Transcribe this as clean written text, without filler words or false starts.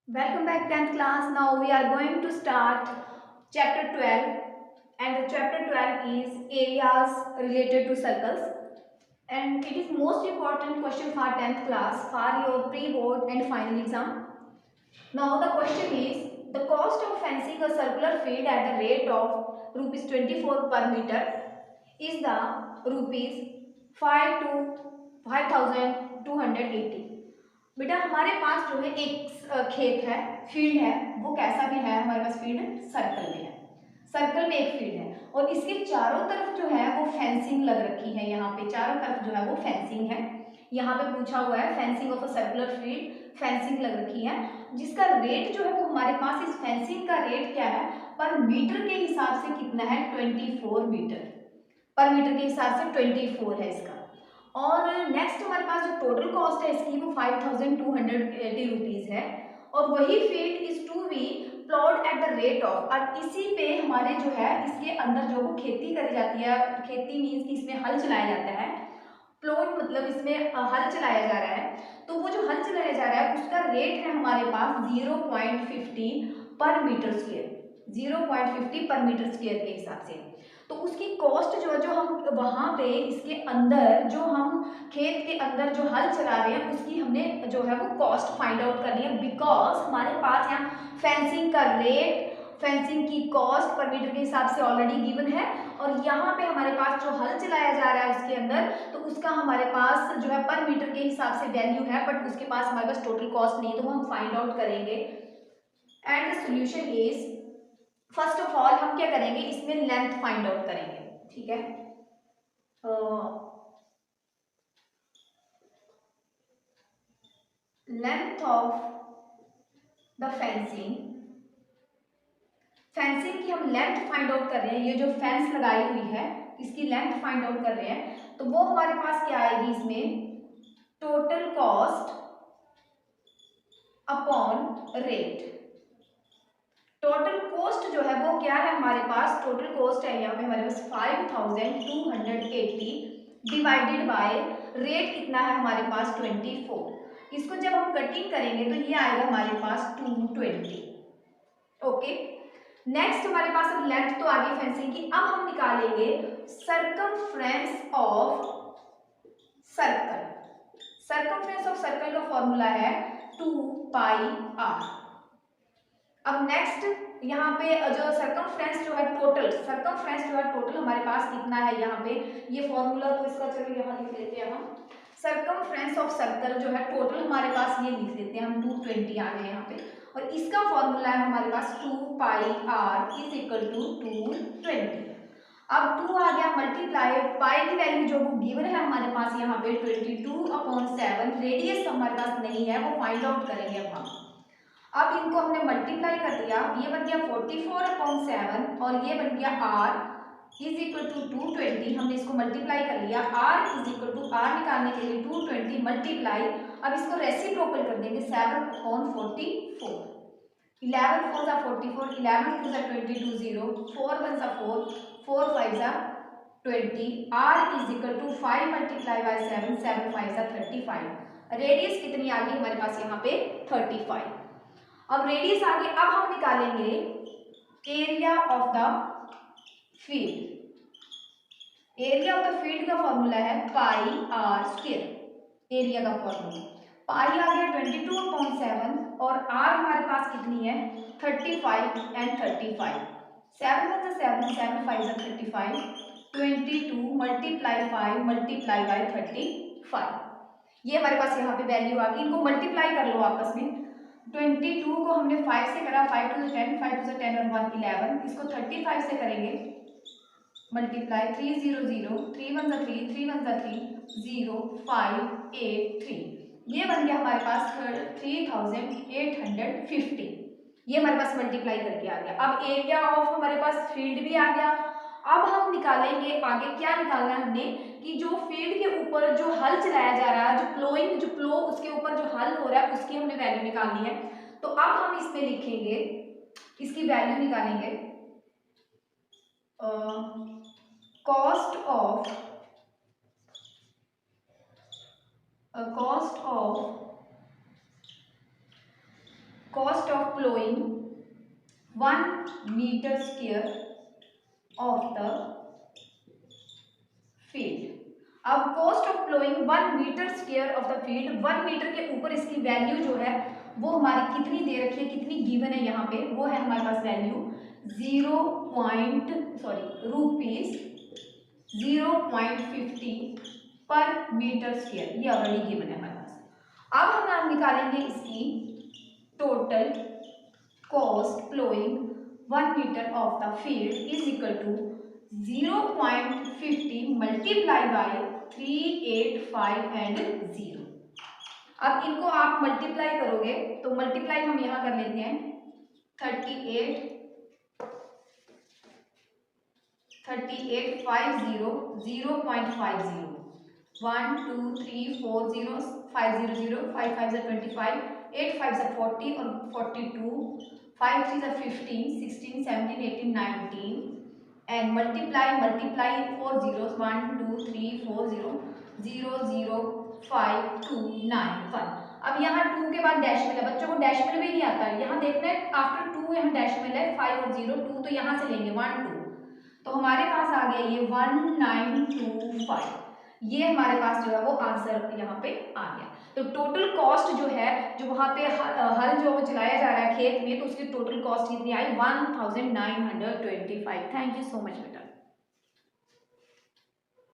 Welcome back 10th class. Now we are going to start chapter 12 and the chapter 12 is areas related to circles and it is most important question for 10th class for your pre-board and final exam. Now the question is the cost of fencing a circular field at the rate of rupees 24 per meter is the rupees 5 to 5280. बेटा हमारे पास जो है एक खेत है, field है, वो कैसा भी है, हमारे पास फील्ड सर्कल में है, सर्कल में एक फील्ड है और इसके चारों तरफ जो है वो फेंसिंग लग रखी है। यहाँ पे चारों तरफ जो है वो फेंसिंग है। यहाँ पे पूछा हुआ है fencing of a circular field, fencing लग रखी है जिसका रेट जो है वो हमारे पास, इस फेंसिंग का रेट क्या है पर मीटर के हिसाब से कितना है 24 मीटर, पर मीटर के हिसाब से 24 है इसका। और नेक्स्ट हमारे पास जो टोटल कॉस्ट है इसकी वो 5280 रुपीज है और वही field is to be plot at the rate of, और इसी पे हमारे जो है इसके अंदर जो वो खेती करी जाती है, खेती मीन्स कि इसमें हल चलाया जाता है, प्लॉट मतलब इसमें हल चलाया जा रहा है, तो वो जो हल चलाया जा रहा है उसका रेट है हमारे पास 0.50 पर मीटर स्क्वायर, 0.50 पर मीटर स्क्वायर के हिसाब से। तो उसकी कॉस्ट जो है, जो हम वहाँ पे इसके अंदर जो हम खेत के अंदर जो हल चला रहे हैं उसकी हमने जो है वो कॉस्ट फाइंड आउट करनी है, बिकॉज हमारे पास यहाँ फेंसिंग का रेट, फेंसिंग की कॉस्ट पर मीटर के हिसाब से ऑलरेडी गिवन है और यहाँ पे हमारे पास जो हल चलाया जा रहा है उसके अंदर तो उसका हमारे पास जो है पर मीटर के हिसाब से वैल्यू है, बट उसके पास हमारे पास टोटल कॉस्ट नहीं है, तो वो हम फाइंड आउट करेंगे। And the solution is, first of all हम क्या करेंगे, इसमें लेंथ फाइंड आउट करेंगे, ठीक है। Length of the fencing, fencing की हम लेंथ फाइंड आउट कर रहे हैं, ये जो फेंस लगाई हुई है इसकी लेंथ फाइंड आउट कर रहे हैं, तो वो हमारे पास क्या आएगी इसमें, total cost upon rate. Total cost जो है वो क्या है हमारे पास, टोटल कॉस्ट है यहाँ पे हमारे पास 5280 डिवाइडेड बाय रेट कितना है हमारे पास 24। इसको जब हम कटिंग करेंगे तो ये आएगा हमारे पास 220। ओके, नेक्स्ट हमारे पास अब लेंथ तो आ गई फेंसिंग की, अब हम निकालेंगे circumference of circle. Circumference of circle का फॉर्मूला है 2 पाई आर। अब नेक्स्ट यहाँ पे जो सर्कमफ्रेंस जो है टोटल, सर्कमफ्रेंस जो है टोटल हमारे पास कितना है, यहाँ पे ये फॉर्मूला तो इसका चलो यहाँ लिख लेते हैं हम, सर्कमफ्रेंस ऑफ सर्कल जो है टोटल हमारे पास ये लिख लेते हैं हम 220 आ गए यहाँ पे, और इसका फॉर्मूला है हमारे पास 2 पाई आर इज इक्वल टू 220। अब 2 आ गया मल्टीप्लाई पाई की वैल्यू जो वो गिवन है हमारे पास यहाँ पे 22/7, रेडियस हमारे पास नहीं है वो फाइंड आउट करेंगे अब हम। अब इनको हमने मल्टीप्लाई कर दिया, ये बन गया 44/7 और ये बन गया r इज इक्वल टू 220, हमने इसको मल्टीप्लाई कर लिया, r is equal to r निकालने के लिए 220 मल्टीप्लाई, अब इसको रेसिप्रोकल कर देंगे 7/44, 11 4 जा 44, 11 2 जा 22 0, 4 1 जा 4, 4 5 जा 20, r is equal to 5 multiply by 7, 7 5 जा 35। रेडियस कितनी आ गई हमारे पास यहाँ पे 35। अब रेडियस आ गई, अब हम निकालेंगे area of the field. Area of the field का फॉर्मूला है पाई आर स्क्वायर, एरिया का फॉर्मूला पाई आ गया 22/7 और आर हमारे पास कितनी है 35 एंड 35, 7 1 7, 7 5 35, 22 मल्टीप्लाई 5 मल्टीप्लाई बाय 35, ये हमारे पास यहाँ पे वैल्यू आ गई। इनको मल्टीप्लाई कर लो आपस में, 22 को हमने 5 से करा, 5 2 10, 5 2 10 और 1 11, इसको 35 से करेंगे मल्टीप्लाई, 3 0 0, 3 1 3, 3 1 3, 0 5 8 3, ये बन गया हमारे पास 3850, ये हमारे पास मल्टीप्लाई करके आ गया। अब एरिया ऑफ हमारे पास फील्ड भी आ गया। अब हम निकालेंगे आगे, क्या निकालना है हमने कि जो फील्ड के ऊपर जो हल चलाया जा रहा है, जो प्लोइंग, जो प्लो उसके ऊपर जो हल हो रहा है उसकी हमने वैल्यू निकालनी है। तो अब हम इसमें लिखेंगे, इसकी वैल्यू निकालेंगे cost of cost of ploughing 1 metre square of the field. अब cost of ploughing 1 metre square of the field, 1 metre के ऊपर इसकी वैल्यू जो है वो हमारी कितनी दे रखी है, कितनी गिवन है यहाँ पे, वो है हमारे पास वैल्यू 0.50 पर मीटर स्क्वायर, ये ऑलरेडी गिवन है हमारे पास। अब हम निकालेंगे इसकी total cost ploughing 1 metre of the field is equal to 0.50 multiply by 385 and 0। अब इनको आप मल्टीप्लाई करोगे तो मल्टीप्लाई हम यहाँ कर लेते हैं 38 50 0.50 1 2 3 4 0 5 0 0 5 5 25 8 5 40 और 42 5 3 15 16 17 18 19 and multiply 4 zeros 1 2 3 4 0 0 0 5 2 9 1। अब यहाँ 2 के बाद डैश मिला, बच्चों को डैश मिल भी नहीं आता है, यहाँ देखना है आफ्टर 2 यहाँ डैश मिला है 5 और 0 2 तो यहाँ से लेंगे 1 2, तो हमारे पास आ गया ये 1925, ये हमारे पास जो है वो आंसर यहाँ पे आ गया। तो टोटल कॉस्ट जो है, जो वहाँ पे हल जो चलाया जा रहा है खेत में, तो उसकी टोटल कॉस्ट कितनी आई 1925। थैंक यू सो मच बेटा।